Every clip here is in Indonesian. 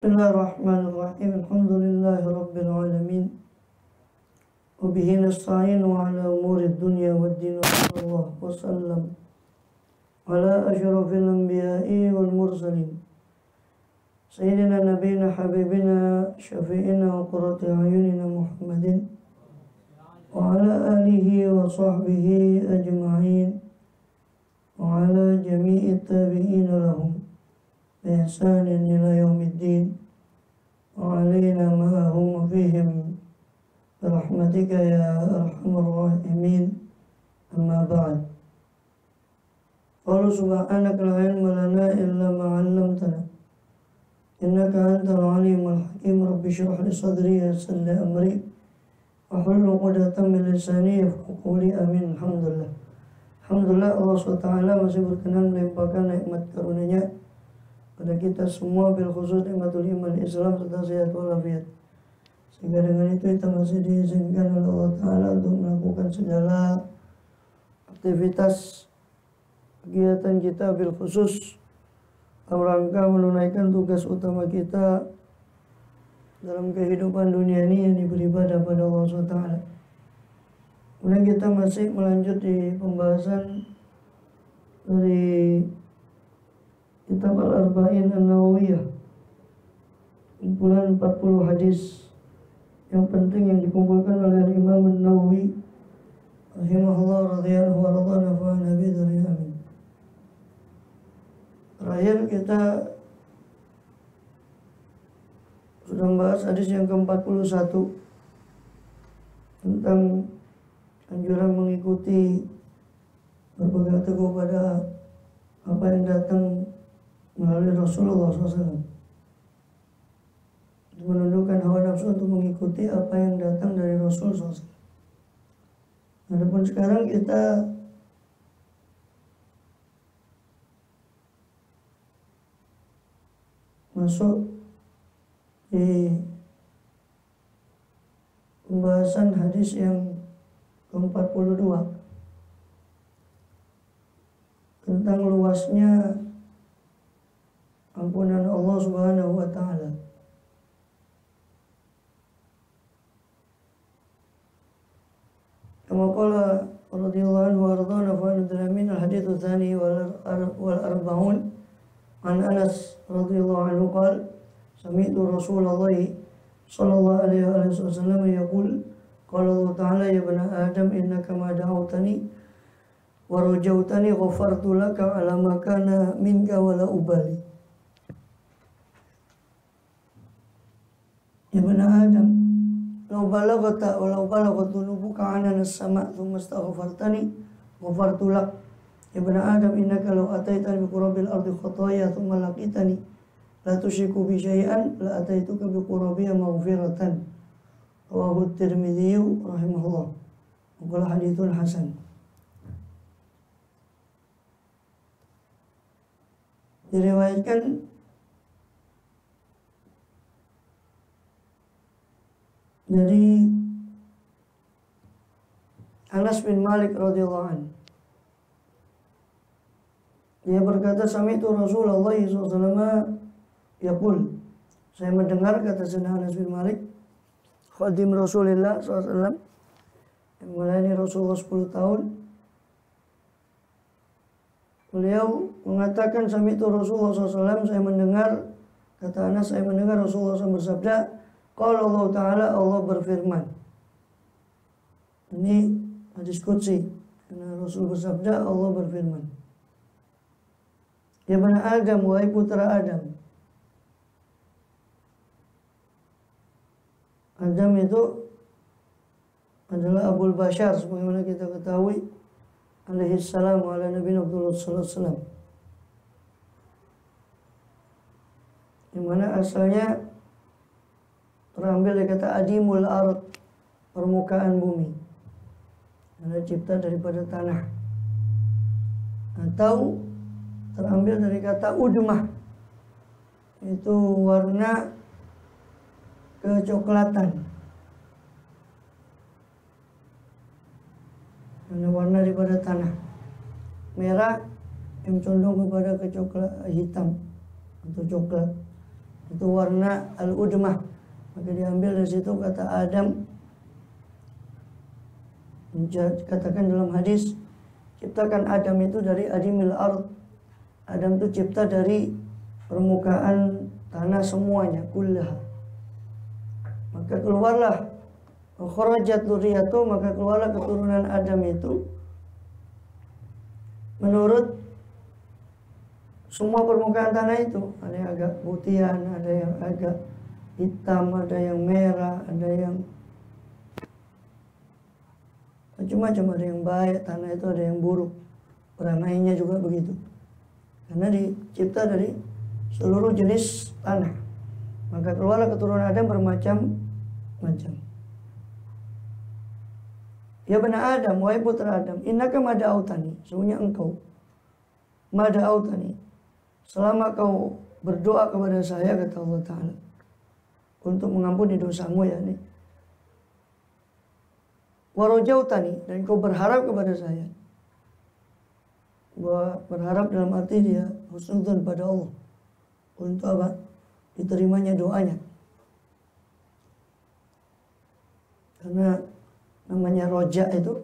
Bismillahirrahmanirrahim. Alhamdulillahi rabbil alamin. Wa bihi nasta'inu ala umuri dunya waddin. Sallallahu wa sallam ala asyrafil anbiya'i wal mursalin sayyidina nabiyina habibina syafi'ina wa qurrati ayunina Muhammadin wa ala alihi wa sahbihi ajma'in wa ala jami'i tabi'ina lahum bi ihsanin ila yaumiddin wa alaina ma'ahum fihim birahmatika ya arhamar rahimin. Amma ba'd. Qala subhanaka la ilma lana illa ma 'allamtana innaka antal alimul hakim. Rabbi shrah li sadri wa yassir li amri wahlul 'uqdatam min lisani yafqahu qawli. Amin. Alhamdulillah Allah SWT masih berkenan melimpahkan nikmat karunia-Nya pada kita semua, bil khusus nikmatul iman Islam serta sehat walafiat, sehingga dengan itu kita masih diizinkan oleh Allah Ta'ala untuk melakukan segala aktivitas kegiatan kita bil khusus dalam rangka menunaikan tugas utama kita dalam kehidupan dunia ini, yang beribadah pada Allah SWT. Kemudian kita masih melanjut di pembahasan dari kitab Al-Arba'in An-Nawawiyah, kumpulan 40 hadis yang penting yang dikumpulkan oleh Imam An-Nawawi rahimahullah radhiyallahu wa radhana fa nabi dari amin. Terakhir kita sudah membahas hadis yang ke-41 tentang anjuran mengikuti, berpegang teguh pada apa yang datang melalui Rasulullah SAW, menundukkan hawa nafsu untuk mengikuti apa yang datang dari Rasul SAW. Adapun sekarang kita masuk di pembahasan hadis yang ke-42 tentang luasnya ampunan Allah Subhanahu wa Ta'ala. Kama qala radhiyallahu anhu wa radhana fa min al-hadits tsani wal arba'un an Anas radhiyallahu anhu qala sami'tu Rasulullah sallallahu alaihi wasallam yaqul qala Allah Ta'ala ya bani Adam innaka ma da'awtani wa rajautani ghafartu laka ala ma kana minka wa la ubali. Ya bani Adam, law balagata wa law balagat dhunubuka anana as-sama' thumma astaghfartani ghafartu lak. Ya bani Adam innaka law ataitani bi qurabil ardi khataaya thumma laqitani la tusyriku bi syai'an la ataituka bi qurabiha maghfiratan. Rawahu Tirmidzi rahimahullah. Qala haditsun hasan. Diriwayatkan dari Anas bin Malik radhiyallahu anhu. Dia berkata, sami'tu Rasulullah SAW yaqul, saya mendengar, kata Sayyidina Anas bin Malik, khadim Rasulullah SAW, yang melayani Rasulullah 10 tahun. Beliau mengatakan, sami'tu Rasulullah SAW, saya mendengar, kata Anas, saya mendengar Rasulullah SAW bersabda, qala Allah Ta'ala, Allah berfirman. Ini hadis qudsi, karena Rasul bersabda, Allah berfirman. Ya bani Adam, wahai putra Adam. Adam itu adalah Abul Bashar, sebagaimana kita ketahui, alaihi salam wa ala Nabi Abdullah sallallahu alaihi wasallam, yang mana asalnya terambil dari kata adimul ard, permukaan bumi, karena cipta daripada tanah, atau terambil dari kata udmah, itu warna kecoklatan, karena warna daripada tanah merah yang condong kepada kecoklat hitam atau coklat. itu warna al-udmah. Maka diambil dari situ kata Adam, katakan dalam hadis, ciptakan Adam itu dari adimil ard. Adam itu cipta dari permukaan tanah semuanya, kullaha. Maka keluarlah kharajat dzurriyyatu, maka keluarlah keturunan Adam itu menurut semua permukaan tanah itu. Ada yang agak putihan, ada yang agak hitam, ada yang merah, ada yang macam-macam, ada yang baik tanah itu, ada yang buruk. Peranainya juga begitu. Karena dicipta dari seluruh jenis tanah. Maka keluarlah keturunan Adam bermacam-macam. Ya benar Adam, wahai putra Adam, innaka mada'autani, sesungguhnya engkau mada'autani, selama kau berdoa kepada saya, kata Allah Ta'ala, untuk mengampuni dosamu, ya nih. Warajautani, dan kau berharap kepada saya. Berharap dalam arti dia husnudzon pada Allah. Untuk apa? Diterimanya doanya. Karena namanya roja itu,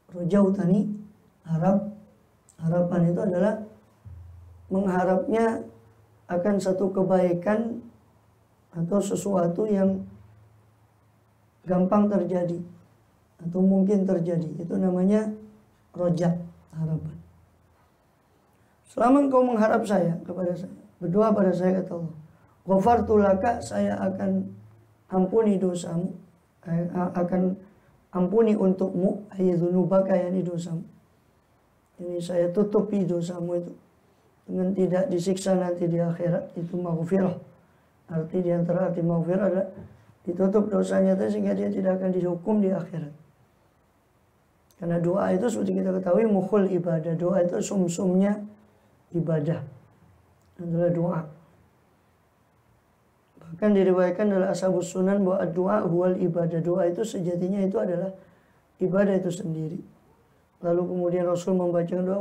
rojautani, harapan itu adalah mengharapnya akan satu kebaikan atau sesuatu yang gampang terjadi atau mungkin terjadi. Itu namanya roja, harapan. Selama engkau mengharap saya kepada saya, berdoa pada saya, kata Allah, ghafartu laka, saya akan ampuni dosamu, akan ampuni untukmu, ayyadunubaka, yani dosamu. Ini saya tutupi dosamu itu dengan tidak disiksa nanti di akhirat. Itu maghfirah. Arti di antara arti maghfirah adalah ditutup dosanya itu sehingga dia tidak akan dihukum di akhirat. Karena doa itu seperti kita ketahui mukhul ibadah. Doa itu sumsumnya ibadah. Adalah doa. Bahkan diriwayatkan dalam Ashabus Sunan bahwa doa huwal ibadah. Doa itu sejatinya itu adalah ibadah itu sendiri. Lalu kemudian Rasul membacakan doa,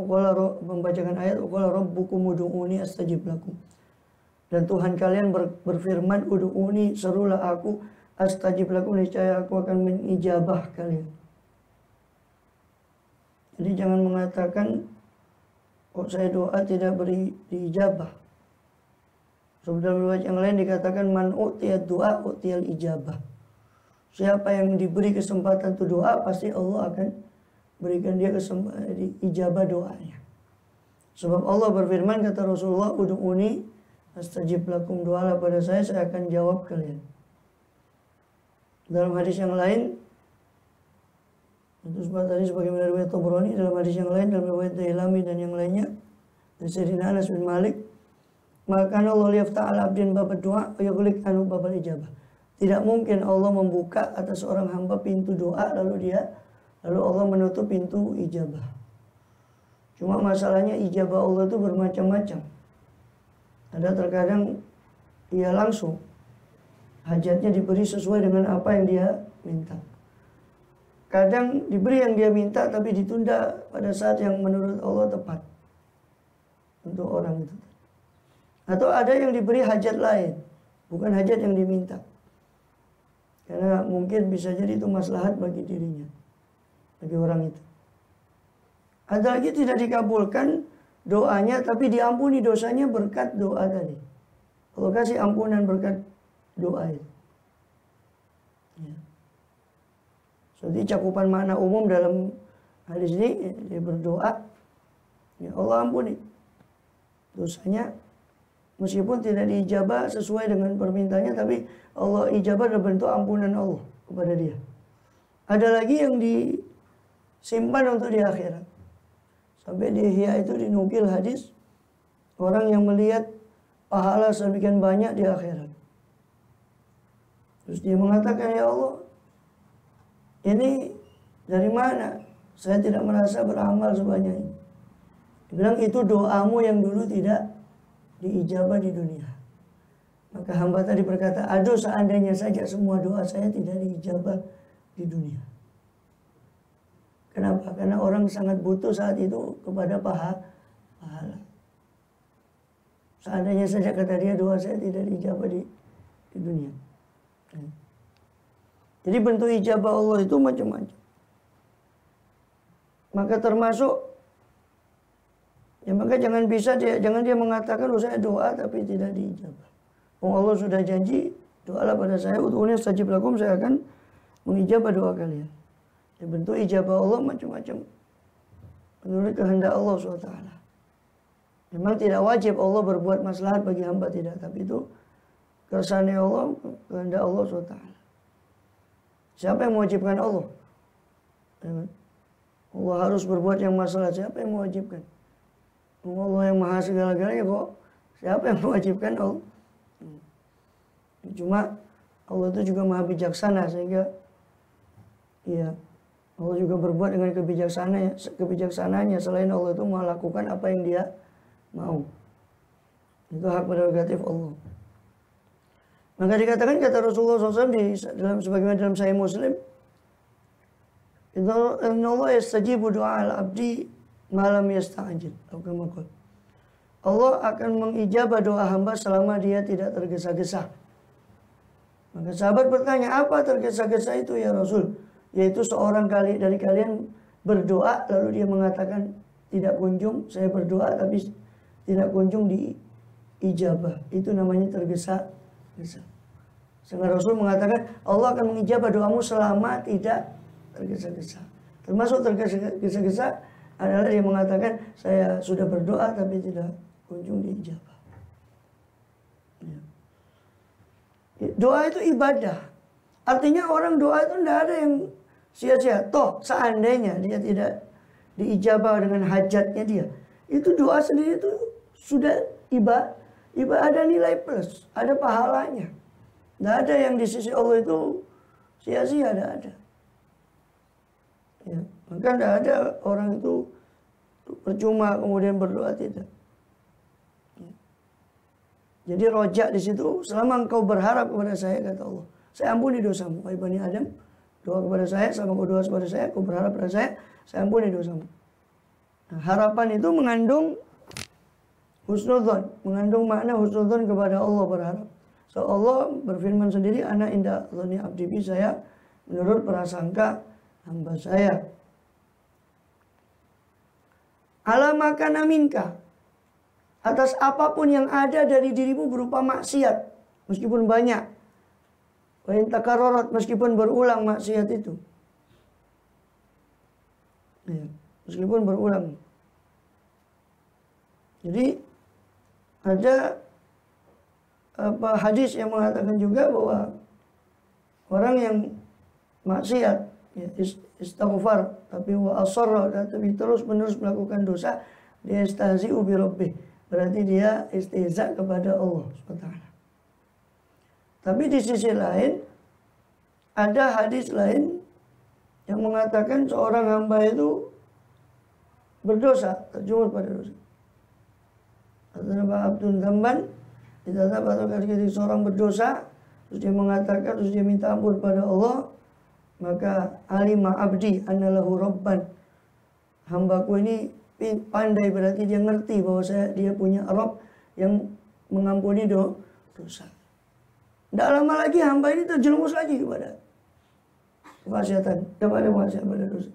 membacakan ayat, qala rabbukum ud'uni astajib lakum. Dan Tuhan kalian berfirman, ud'uni, serulah aku, astajib lakum, niscaya aku akan mengijabah kalian. Jadi jangan mengatakan, kok saya doa tidak beri diijabah. Sebab dalam riwayat yang lain dikatakan, man u'tiyad doa u'tiyal ijabah. Siapa yang diberi kesempatan untuk doa, pasti Allah akan berikan dia kesempatan ijabah doanya. Sebab Allah berfirman, kata Rasulullah, ud'uni astajib lakum, doalah pada saya akan jawab kalian. Dalam hadis yang lain, itu sebab tadi sebagaimana riwayat Tabrani, dalam hadis yang lain, dalam riwayat Dailami dan yang lainnya, dari Sayyidina Anas bin Malik, maka Allah liyaftah ala abdin babad doa, yughliq anu babal ijabah. Tidak mungkin Allah membuka atas seorang hamba pintu doa, lalu Allah menutup pintu ijabah. Cuma masalahnya ijabah Allah itu bermacam-macam. Ada terkadang dia langsung hajatnya diberi sesuai dengan apa yang dia minta. Kadang diberi yang dia minta tapi ditunda pada saat yang menurut Allah tepat untuk orang itu. Atau ada yang diberi hajat lain, bukan hajat yang diminta. Karena mungkin bisa jadi itu maslahat bagi dirinya, bagi orang itu. Ada lagi tidak dikabulkan doanya tapi diampuni dosanya berkat doa tadi. Allah kasih ampunan berkat doa itu. Ya. Jadi cakupan makna umum dalam hadis ini, dia berdoa, ya Allah ampuni dosanya, meskipun tidak diijabah sesuai dengan permintaannya, tapi Allah ijabah dalam bentuk ampunan Allah kepada dia. Ada lagi yang disimpan untuk di akhirat. Sampai di Ihya itu dinukil hadis, orang yang melihat pahala sedemikian banyak di akhirat. Terus dia mengatakan, ya Allah, ini dari mana? Saya tidak merasa beramal sebanyak ini. Dia bilang, itu doamu yang dulu tidak diijabah di dunia. Maka hamba tadi berkata, aduh seandainya saja semua doa saya tidak diijabah di dunia. Kenapa? Karena orang sangat butuh saat itu kepada pahala. Seandainya saja kata dia doa saya tidak dijabah di dunia. Jadi bentuk ijabah Allah itu macam-macam. Maka termasuk ya, maka jangan dia mengatakan saya doa tapi tidak diijabah. Allah sudah janji, doalah pada saya, ud'uni astajib lakum, saya akan mengijabah doa kalian. Ya, bentuk ijabah Allah macam-macam menurut kehendak Allah SWT. Memang tidak wajib Allah berbuat maslahat bagi hamba, tidak. Tapi itu kersane Allah, kehendak Allah SWT. Siapa yang mewajibkan Allah? Allah harus berbuat yang maslahat. Siapa yang mewajibkan? Allah yang maha segala-galanya kok. Siapa yang mewajibkan Allah? Cuma Allah itu juga maha bijaksana, sehingga ya Allah juga berbuat dengan kebijaksanaannya. Selain Allah itu melakukan apa yang dia mau. Itu hak prerogatif Allah. Maka dikatakan kata Rasulullah SAW sebagaimana dalam Sahih Muslim, Inna Allah yastajibu doa al-abdi malam yasta'ajil. Allah akan mengijabah doa hamba selama dia tidak tergesa-gesa. Maka sahabat bertanya, apa tergesa-gesa itu ya Rasul? Yaitu seorang dari kalian berdoa lalu dia mengatakan tidak kunjung, saya berdoa tapi tidak kunjung diijabah. Itu namanya tergesa-gesa. Sehingga Rasul mengatakan Allah akan mengijabah doamu selama tidak tergesa-gesa. Termasuk tergesa-gesa adalah dia mengatakan saya sudah berdoa tapi tidak kunjung diijabah. Ya. Doa itu ibadah. Artinya orang doa itu tidak ada yang sia-sia. Toh seandainya dia tidak diijabah dengan hajatnya dia, itu doa sendiri itu sudah ibadah, ada nilai plus, ada pahalanya. Tidak ada yang di sisi Allah itu sia-sia, tidak ada. Ya, maka tidak ada orang itu percuma kemudian berdoa, tidak. Ya. Jadi rojak di situ, selama engkau berharap kepada saya, kata Allah, saya ampuni dosamu. Wahai Bani Adam, doa kepada saya, selama kau doa kepada saya, kau berharap kepada saya ampuni dosamu. Nah, harapan itu mengandung husnudzon, mengandung makna husnudzon kepada Allah berharap. So Allah berfirman sendiri, ana inda dzanni abdi bi, saya menurut prasangka hamba saya. Ala makana minka, atas apapun yang ada dari dirimu berupa maksiat, meskipun banyak. Wa in takarrarat, meskipun berulang maksiat itu. Ya, meskipun berulang. Jadi ada hadis yang mengatakan juga bahwa orang yang maksiat, ya, istighfar tapi wa asarra, tapi terus-menerus melakukan dosa, dia istahzi'u bi rabbih, berarti dia istihza kepada Allah SWT. Tapi di sisi lain ada hadis lain yang mengatakan seorang hamba itu berdosa, terjumus pada dosa. Atau abdun dzamban, ketika seorang berdosa, terus dia mengatakan, terus dia minta ampun pada Allah, maka alima abdi annalahu rabban, hambaku ini pandai, berarti dia ngerti bahwa dia punya Rabb yang mengampuni dosa. Tidak lama lagi hamba ini terjerumus lagi kepada kemaksiatan, kepada maksiat, pada dosa.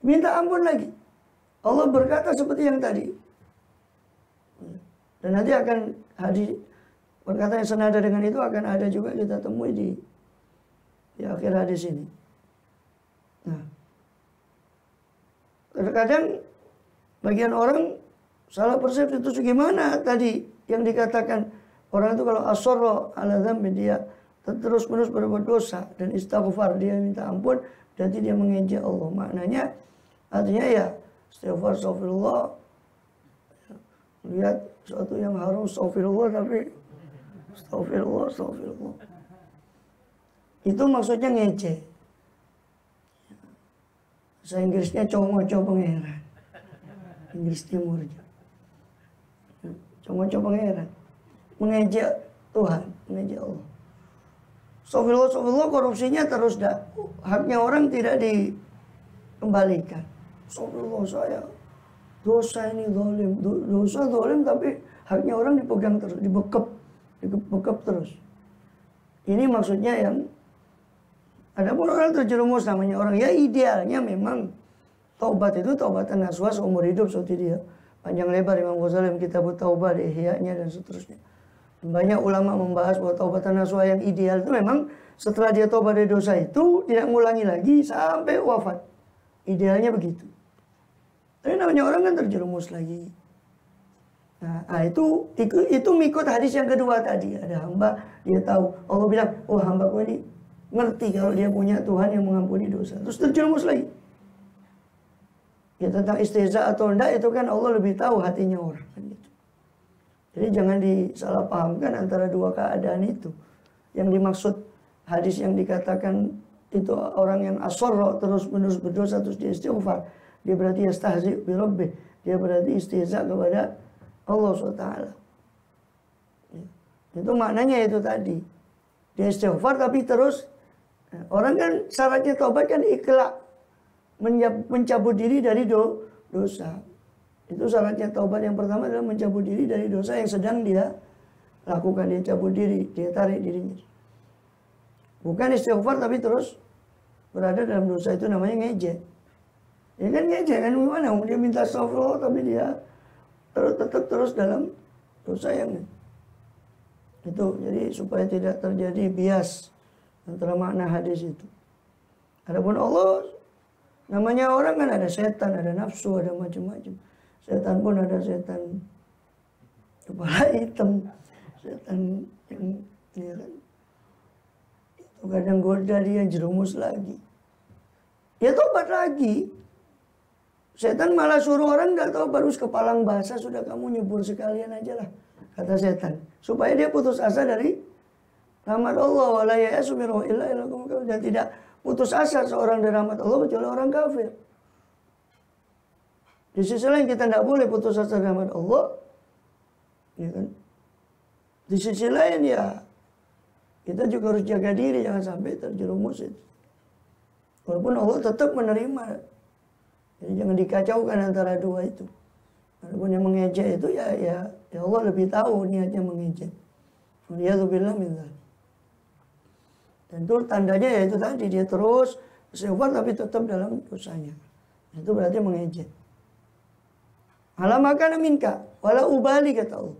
Minta ampun lagi. Allah berkata seperti yang tadi. Dan nanti akan hadis perkataan yang senada dengan itu akan ada juga kita temui di akhir hadis ini. Nah, kadang-kadang bagian orang salah persepsi itu gimana tadi yang dikatakan orang itu kalau asarra ala dzambi, dia terus-menerus berbuat dosa dan istighfar, dia minta ampun, berarti dia mengejek Allah. Maknanya artinya ya istighfar, astagfirullah, lihat sesuatu yang haram, astagfirullah, tapi astagfirullah. Itu maksudnya ngejek. Bahasa Inggrisnya congo-congo pangeran. Inggris Timur. Congo-congo pangeran. Mengejek Tuhan, mengejek Allah. Astagfirullah, korupsinya terus haknya orang tidak dikembalikan. Astagfirullah, saya dosa ini zalim, dosa zalim, tapi haknya orang dipegang terus, dibekep terus. Ini maksudnya yang adapun orang terjerumus namanya orang, ya idealnya memang taubat itu taubatan nasuha seumur hidup seperti dia panjang lebar Imam Ghazali Kitab Taubah di Ihya-nya dan seterusnya. Banyak ulama membahas bahwa taubatan nasuha yang ideal itu memang setelah dia taubat dari dosa itu tidak mengulangi lagi sampai wafat. Idealnya begitu. Tapi namanya orang kan terjerumus lagi. Nah, itu mengikut hadis yang kedua tadi. Ada hamba, dia tahu. Allah bilang, oh hambaku ini ngerti kalau dia punya Tuhan yang mengampuni dosa. Terus terjerumus lagi. Ya tentang istihza atau enggak itu kan Allah lebih tahu hatinya orang. Kan gitu. Jadi jangan disalahpahamkan antara dua keadaan itu. Yang dimaksud hadis yang dikatakan itu orang yang asorro terus-menerus berdosa terus dia istighfar. Dia berarti yastahzi bi rabbih. Dia berarti istihza kepada Allah SWT. Ya. Itu maknanya itu tadi. Dia istighfar tapi terus. Orang kan syaratnya taubat kan ikhlas. Mencabut diri dari dosa. Itu syaratnya taubat yang pertama adalah mencabut diri dari dosa yang sedang dia lakukan. Dia cabut diri, dia tarik dirinya. Bukan istighfar tapi terus berada dalam dosa, itu namanya ngejek. Ya kan ngejek kan gimana? Dia minta astagfirullah tapi dia tetap terus dalam dosa yang itu. Jadi supaya tidak terjadi bias antara makna hadis itu. Adapun Allah, namanya orang kan ada setan, ada nafsu, ada macam-macam. Setan pun ada setan kepala hitam, setan yang ya kan, itu kadang goda dia jerumus lagi. Ya tobat lagi. Setan malah suruh orang nggak tahu baru kepalang basah sudah kamu nyebur sekalian aja lah, kata setan, supaya dia putus asa dari rahmat Allah. Wala ya'asu min rawahillah, dan tidak putus asa seorang dari rahmat Allah kecuali orang kafir. Di sisi lain kita tidak boleh putus asa dari rahmat Allah, ya kan? Di sisi lain ya kita juga harus jaga diri jangan sampai terjerumus itu. Walaupun Allah tetap menerima. Jadi jangan dikacaukan antara dua itu. Walaupun yang mengejek itu ya Allah lebih tahu niatnya mengejek. Waliyadzubillah min dzalik. Dan itu tandanya ya itu tadi, dia terus istighfar tapi tetap dalam dosanya. Itu berarti mengejek. Alamaka minka wala ubali, kata Allah.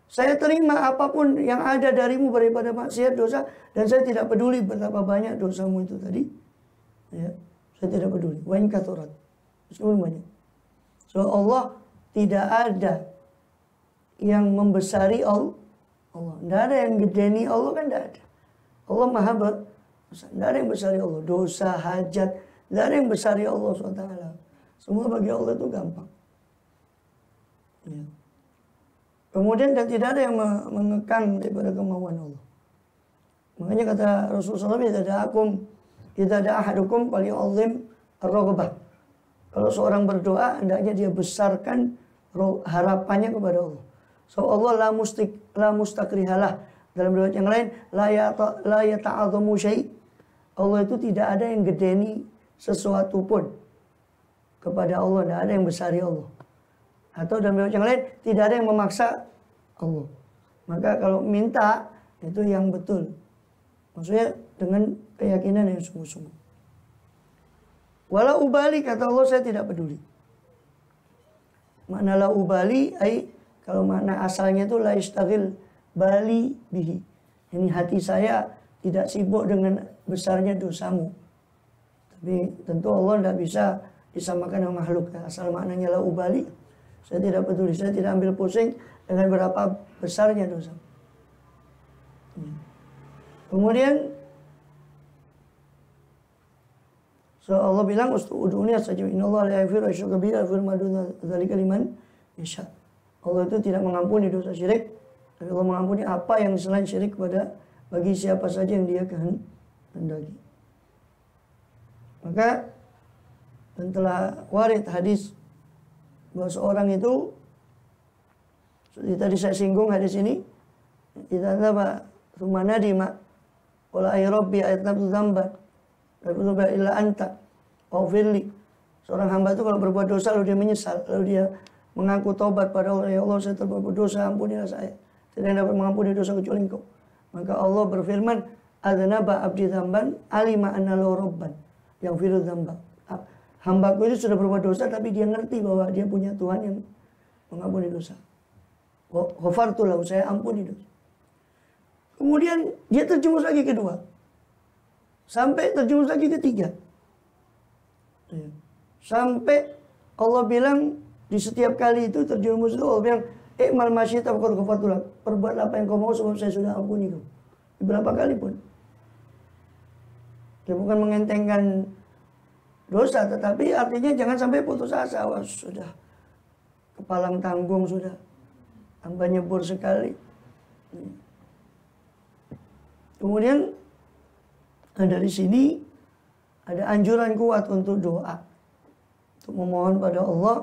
Saya terima apapun yang ada darimu daripada maksiat dosa dan saya tidak peduli betapa banyak dosamu itu tadi. Ya, saya tidak peduli. Wa in kathurat. Meskipun banyak. So Allah tidak ada yang membesari Allah. Tidak ada yang gedeni Allah, kan tidak ada. Allah maha besar. Tidak ada yang besari Allah. Dosa, hajat, tidak ada yang besari Allah SWT. Semua bagi Allah itu gampang. Ya. Kemudian dan tidak ada yang mengekang daripada kemauan Allah. Makanya kata Rasulullah SAW, idza da'a ahadukum falyu'azzim ar-raghbah. Kalau seorang berdoa, hendaknya dia besarkan harapannya kepada Allah. So Allah la mustakrihalah. Dalam riwayat yang lain, la yata'adhamu syai'. Allah itu tidak ada yang gedeni sesuatu pun kepada Allah. Tidak ada yang besari Allah. Atau dalam riwayat yang lain, tidak ada yang memaksa Allah. Maka kalau minta, itu yang betul. Maksudnya dengan keyakinan yang sungguh-sungguh. Walau ubali, kata Allah, saya tidak peduli. Makna la ubali, kalau makna asalnya itu la istaghil bali bihi. Ini hati saya tidak sibuk dengan besarnya dosamu. Tapi tentu Allah tidak bisa disamakan dengan makhluk. Asal maknanya la ubali, saya tidak peduli, saya tidak ambil pusing dengan berapa besarnya dosa. Kemudian so Allah bilang ud'uni astajib, innallaha la yaghfiru asyraka bihi wa yaghfiru ma duna dzalika liman yasha. Allah itu tidak mengampuni dosa syirik, tapi Allah mengampuni apa yang selain syirik bagi siapa saja yang dia kehendaki. Maka dan telah warid hadis bahwa seorang itu, seperti tadi saya singgung hadis ini, kita apa rumana dima wala ay rabbi ayatnabtu dzamban la illa anta waghfirli. Seorang hamba itu kalau berbuat dosa lalu dia menyesal, lalu dia mengaku taubat pada Allah, ya Allah saya terbuat dosa, ampunilah saya. Tidak dapat mengampuni dosa kecuali Engkau. Maka Allah berfirman, adzanaba abdi dzamban alima anna lahu rabban yaghfiru dzamba. Hambaku itu sudah berbuat dosa tapi dia ngerti bahwa dia punya Tuhan yang mengampuni dosa. Ghafartu lahu, saya ampuni dosa. Kemudian dia terjumus lagi kedua. Sampai terjumus lagi ketiga. Sampai Allah bilang di setiap kali itu terjumus itu Allah bilang, "I'mal masyita faqad ghafartu lak." Perbuat apa yang kau mau sebab saya sudah ampuni kau. Berapa kali pun. Dia bukan mengentengkan dosa, tetapi artinya jangan sampai putus asa. Wah, sudah kepalang tanggung sudah. Hamba nyebur sekali. Kemudian dari sini ada anjuran kuat untuk doa, untuk memohon pada Allah,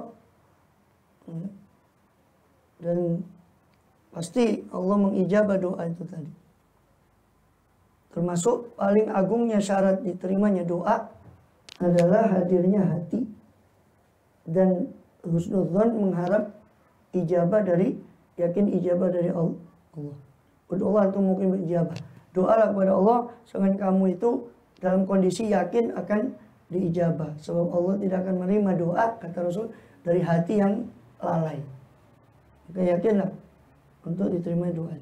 dan pasti Allah mengijabah doa itu tadi. Termasuk paling agungnya syarat diterimanya doa adalah hadirnya hati dan husnudzon, mengharap ijabah dari, yakin ijabah dari Allah. Berdoa itu mungkin berijabah. Doalah kepada Allah sedangkan kamu itu dalam kondisi yakin akan diijabah. Sebab Allah tidak akan menerima doa, kata Rasul, dari hati yang lalai. Maka yakinlah untuk diterima doa.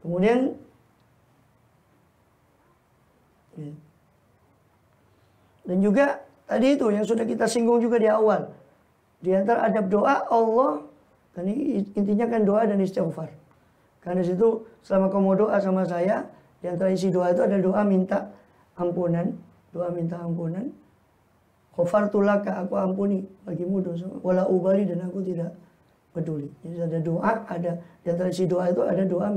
Kemudian dan juga tadi itu yang sudah kita singgung juga di awal. Di antara adab doa Allah, kan intinya kan doa dan istighfar. Karena situ selama kamu doa sama saya, di antara isi doa itu ada doa minta ampunan, doa minta ampunan. Ghafartu laka, aku ampuni bagimu dosa, wala ubali, dan aku tidak peduli. Jadi ada doa, ada di antara isi doa itu ada doa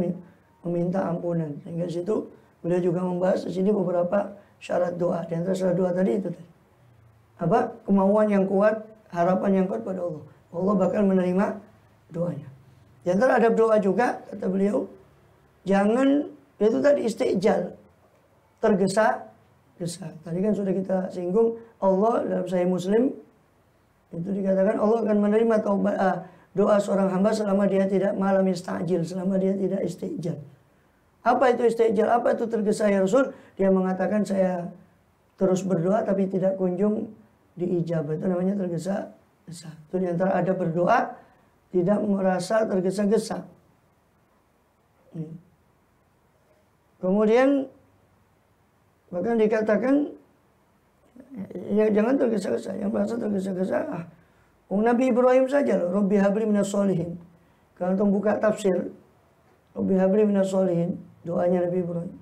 meminta ampunan. Sehingga situ beliau juga membahas di sini beberapa syarat doa. Di antara syarat doa tadi itu apa? Kemauan yang kuat, harapan yang kuat pada Allah. Allah bakal menerima doanya. Di antara adab doa juga, kata beliau, jangan, itu tadi istijal, tergesa-gesa. Tadi kan sudah kita singgung, Allah dalam Sahih Muslim, itu dikatakan Allah akan menerima doa seorang hamba selama dia tidak malam istajil, selama dia tidak istijal. Apa itu istijal? Apa itu tergesa ya Rasul? Dia mengatakan saya terus berdoa tapi tidak kunjung diijabah. Itu namanya tergesa-gesa. Itu diantara adab berdoa, tidak merasa tergesa-gesa. Kemudian bahkan dikatakan ya jangan tergesa-gesa. Yang merasa tergesa-gesa, Nabi Ibrahim saja loh, Rabbi habli minas solihin. Kalau antum buka tafsir Rabbi habli minas solihin, doanya Nabi Ibrahim,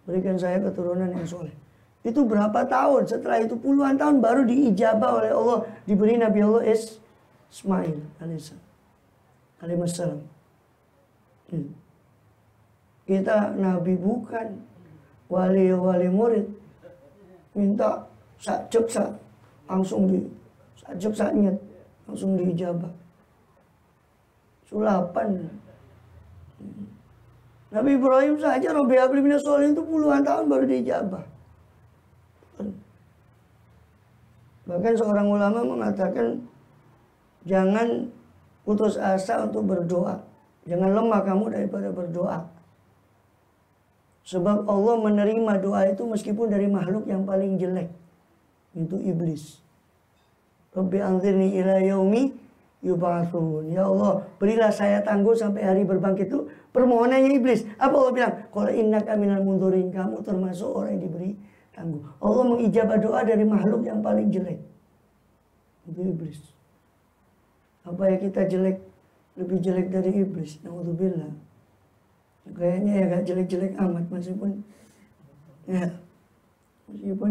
berikan saya keturunan yang soleh. Itu berapa tahun? Setelah itu puluhan tahun baru diijabah oleh Allah, diberi Nabi Allah Ismail alaihissalam. Kita nabi bukan, wali murid, minta sakjep langsung langsung diijabah. Sulapan. Nabi Ibrahim saja Rabbi habli minas solihin itu puluhan tahun baru diijabah. Bahkan seorang ulama mengatakan jangan putus asa untuk berdoa. Jangan lemah kamu daripada berdoa. Sebab Allah menerima doa itu meskipun dari makhluk yang paling jelek. Itu iblis. Rabbi anzirni ila yaumi yub'atsun. Ya Allah, berilah saya tangguh sampai hari berbangkit itu. Permohonannya iblis. Apa Allah bilang? Qala innaka minal mundzirin, kamu termasuk orang yang diberi tangguh. Allah mengijabah doa dari makhluk yang paling jelek. Itu iblis. Apa ya kita jelek, lebih jelek dari iblis? Na'udzubillah. Kayaknya ya gak jelek-jelek amat, meskipun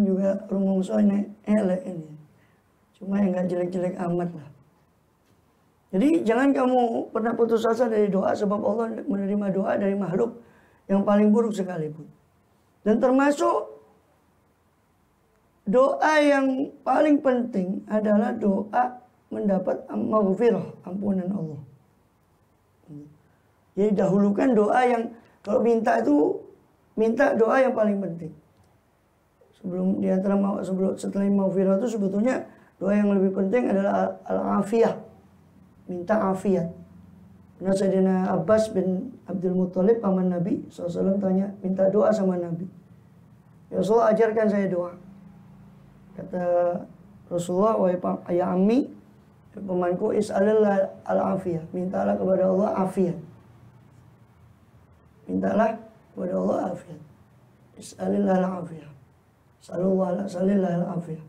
juga rumongsonya elek ini. Cuma ya gak jelek-jelek amat lah. Jadi jangan kamu pernah putus asa dari doa, sebab Allah menerima doa dari makhluk yang paling buruk sekalipun. Dan termasuk doa yang paling penting adalah doa mendapat maghfirah, ampunan Allah. Jadi dahulukan doa yang, kalau minta itu, minta doa yang paling penting. Setelah maghfirah itu sebetulnya doa yang lebih penting adalah al-afiyah. minta afiat. Karena Sayyidina Abbas bin Abdul Muthalib paman Nabi SAW tanya, minta doa sama Nabi. Ya Rasulullah, ajarkan saya doa. Kata Rasulullah, wahai ayah ammi, pamanku, is'alillah al-afiyah, mintalah kepada Allah afiat. Mintalah kepada Allah afiat. Is'alillah al-afiyah. Salillah al-afiyah.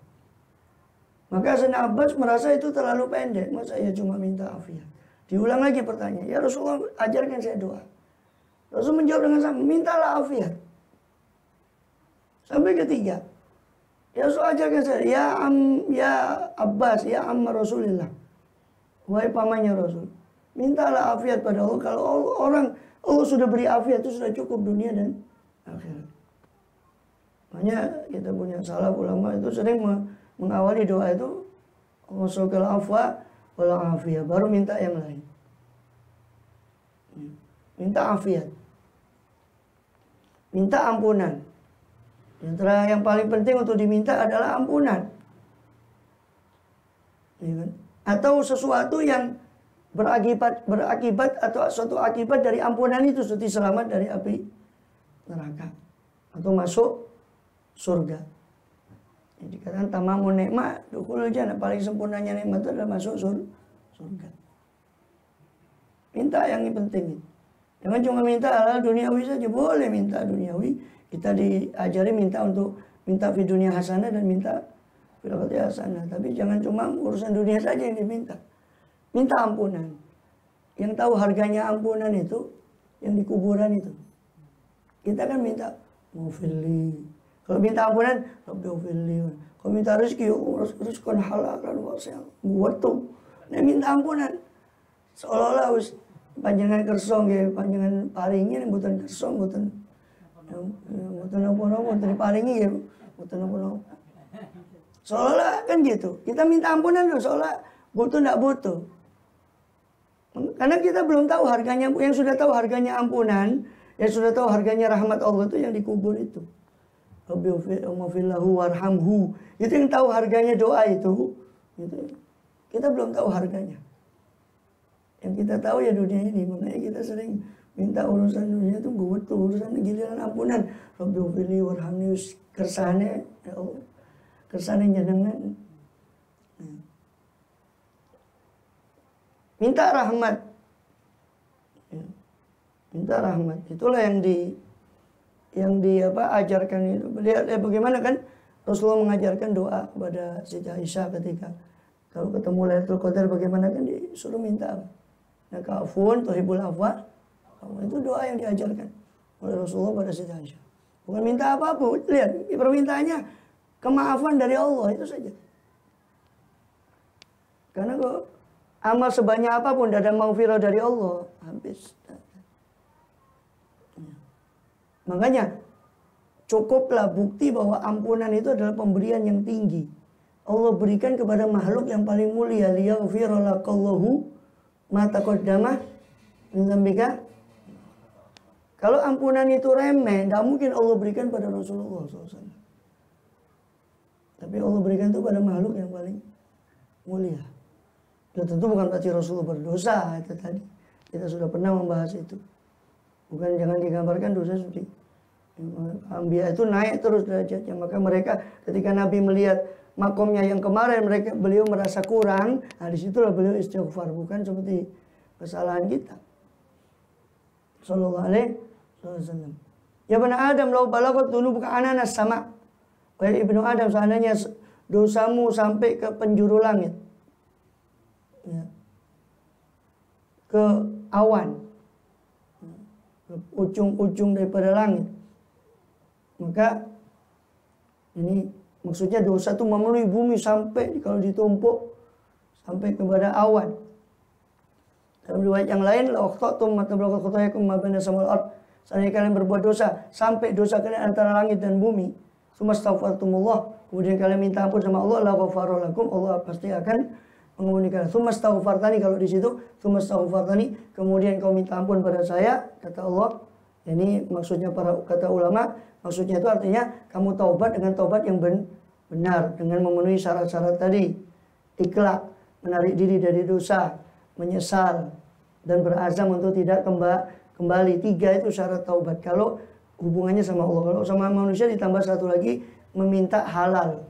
Maka Sayyidina Abbas merasa itu terlalu pendek. Masa ya cuma minta afiat? Diulang lagi pertanyaan. Ya Rasulullah, ajarkan saya doa. Rasul menjawab dengan sama, mintalah afiat. Sampai ketiga, ya Rasul, ajarkan saya, ya Abbas, ya amma Rasulillah, wahai pamannya Rasul, mintalah afiat pada Allah. Kalau Allah sudah beri afiat, itu sudah cukup dunia dan akhirat. Makanya kita punya salaf ulama itu sering mengawali doa itu, Allahul afwa wal afiyah, baru minta yang lain. Minta afiat, minta ampunan. Yang paling penting untuk diminta adalah ampunan, ya kan? Atau sesuatu yang berakibat atau suatu akibat dari ampunan itu, seperti selamat dari api neraka atau masuk surga. Jadi dikatakan tamamun nikmat dukhulul jannah, paling sempurnanya nikmat itu adalah masuk surga. Minta yang penting. Jangan cuma minta hal duniawi saja. Boleh minta duniawi. Kita diajari minta fi dunia hasanah dan minta fil akhirati hasanah. Tapi jangan cuma urusan dunia saja yang diminta. Minta ampunan. Yang tahu harganya ampunan itu yang di kuburan itu. Kita kan minta maufili. Kalau minta ampunan, Rabbi ufili. Kalau minta rezeki, rizqan halalan wasi'an. Buat tuh. Nah, minta ampunan. Seolah-olah panjangan kersong ya, panjangan paringnya bukan kersong, bukan apa-apa, diparingi ya, bukan apa-apa. Seolah kan gitu. Kita minta ampunan loh, seolah butuh nggak butuh. Karena kita belum tahu harganya. Yang sudah tahu harganya ampunan, yang sudah tahu harganya rahmat Allah itu yang dikubur itu. Rabbighfirlahu warhamhu. Itu yang tahu harganya doa itu. Gitu. Kita belum tahu harganya. Yang kita tahu ya dunia ini. Makanya kita sering minta urusan dunia itu gue betul, urusan giliran ampunan. Rabbighfirli warhamni, kersane ya Allah. Kersane jenengan. Minta rahmat. Minta rahmat. Itulah yang ajarkan itu. Lihat bagaimana kan Rasulullah mengajarkan doa kepada Siti Aisyah ketika kalau ketemu Lailatul Qadar, bagaimana kan disuruh minta apa? Nah, ka'afun tuhibul afwa. Itu doa yang diajarkan oleh Rasulullah pada Siti Aisyah. Bukan minta apapun. Lihat, permintaannya kemaafan dari Allah, itu saja. Karena kok amal sebanyak apapun tidak ada maghfirah dari Allah, habis. Makanya cukuplah bukti bahwa ampunan itu adalah pemberian yang tinggi. Allah berikan kepada makhluk yang paling mulia, liyaghfira lakallahu ma taqaddama min dzambika. Kalau ampunan itu remeh, tidak mungkin Allah berikan pada Rasulullah SAW. Tapi Allah berikan itu pada makhluk yang paling mulia. Ya tentu bukan berarti Rasulullah berdosa, itu tadi. Kita sudah pernah membahas itu. Bukan, jangan digambarkan dosa seperti Anbiya itu naik terus derajatnya. Maka mereka ketika Nabi melihat makomnya yang kemarin beliau merasa kurang, nah disitulah beliau istighfar, bukan seperti kesalahan kita. Sallallahu alaihi wasallam. Ya bani Adam, lau balagat dunubuka ananas sama. Wahai ibnu Adam, seandainya dosamu sampai ke penjuru langit, ya, ke awan, ke ujung-ujung daripada langit, maka ini maksudnya dosa itu memenuhi bumi sampai kalau ditumpuk sampai kepada awan. Dalam riwayat yang lain, la akhtatum matablaqa khatayakum ma baina samawati wal ard. Seandainya kalian berbuat dosa sampai dosa kalian antara langit dan bumi, sumastaghfartumullah, kemudian kalian minta ampun sama Allah, la ghafara lakum, Allah pasti akan mengampuni kalian. Sumastaghfartani, kalau di situ sumastaghfartani, kemudian kau minta ampun pada saya, kata Allah. Ini maksudnya para kata ulama, maksudnya itu artinya kamu taubat dengan taubat yang benar, dengan memenuhi syarat-syarat tadi. Ikhlas, menarik diri dari dosa, menyesal dan berazam untuk tidak kembali. 3 itu syarat taubat. Kalau hubungannya sama Allah. Kalau sama manusia ditambah satu lagi, meminta halal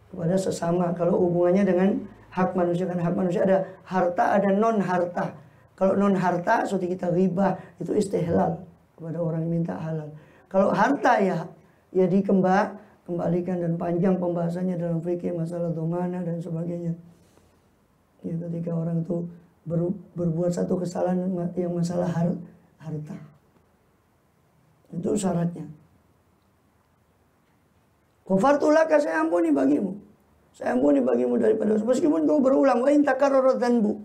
kepada sesama. Kalau hubungannya dengan hak manusia, kan hak manusia ada harta, ada non harta. Kalau non harta seperti kita ghibah, itu istihlal kepada orang yang minta halal. Kalau harta ya dikembalikan, dan panjang pembahasannya dalam fikih masalah domana dan sebagainya. Ya, ketika orang itu berbuat satu kesalahan yang masalah harta, itu syaratnya. Ghafartu laka, saya ampuni bagimu. Saya ampuni bagimu daripada dosa. Meskipun kau berulang, wa in takarrara dzanbu.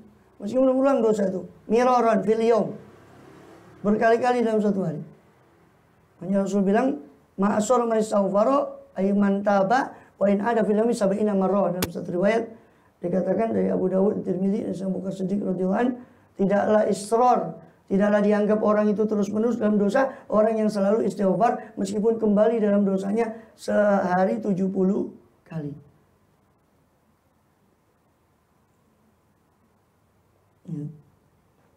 Meskipun berulang dosa itu, miraran fil yaum. Berkali-kali dalam satu hari. Hanya Rasul bilang, ma'asor ma'istaghfaro ayman taba wa in ada fil yaumi sab'ina marrah. Dalam satu riwayat dikatakan dari Abu Dawud, Tirmidzi, dan Abu Bakar Siddiq radhiyallahu anhu, tidaklah israr, tidaklah dianggap orang itu terus-menerus dalam dosa, orang yang selalu istighfar meskipun kembali dalam dosanya sehari 70 kali. Ya.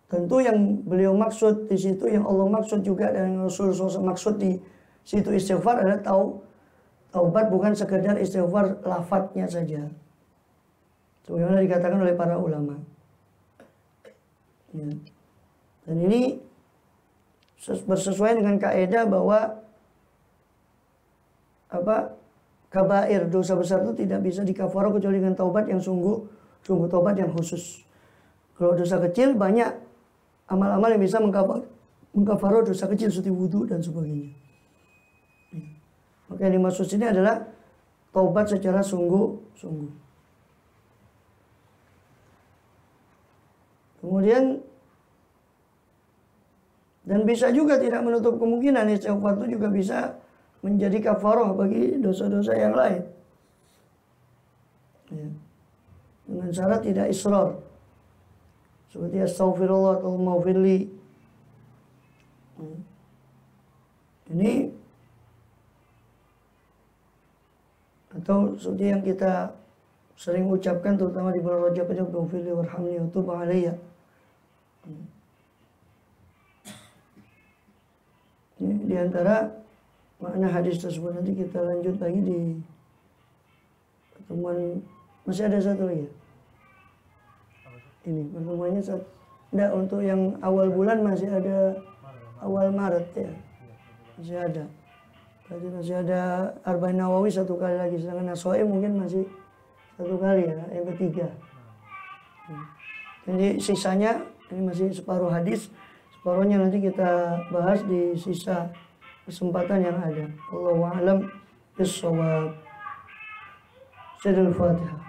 Tentu yang beliau maksud di situ, yang Allah maksud juga dan Rasul SAW maksud di situ istighfar adalah taubat, bukan sekedar istighfar lafadznya saja. Sebagaimana dikatakan oleh para ulama. Ya. Dan ini bersesuaian dengan kaidah bahwa kabair, dosa besar itu tidak bisa dikafarah kecuali dengan taubat yang sungguh taubat yang khusus. Kalau dosa kecil banyak amal-amal yang bisa mengkafarah dosa kecil seperti wudu dan sebagainya. Maka yang dimaksud sini adalah taubat secara sungguh-sungguh. Kemudian dan bisa juga tidak menutup kemungkinan istighfar itu juga bisa menjadi kafarah bagi dosa-dosa yang lain. Ya. Dengan syarat tidak israr. Seperti astaghfirullah atau maghfirli. Ini atau seperti yang kita sering ucapkan terutama di bulan Rajab itu, maghfirli warhamni wa tub alayya. Ini diantara makna hadis tersebut. Nanti kita lanjut lagi di pertemuan. Masih ada satu lagi ya? Ini pertemuannya enggak, untuk yang awal bulan masih ada, awal Maret ya, masih ada. Berarti masih ada Arba'in Nawawi satu kali lagi, sedangkan Nasoe mungkin masih satu kali ya, yang ketiga. Jadi sisanya ini masih separuh hadis, separuhnya nanti kita bahas di sisa kesempatan yang ada. Allahu a'lam bishawab. Al-Fatihah.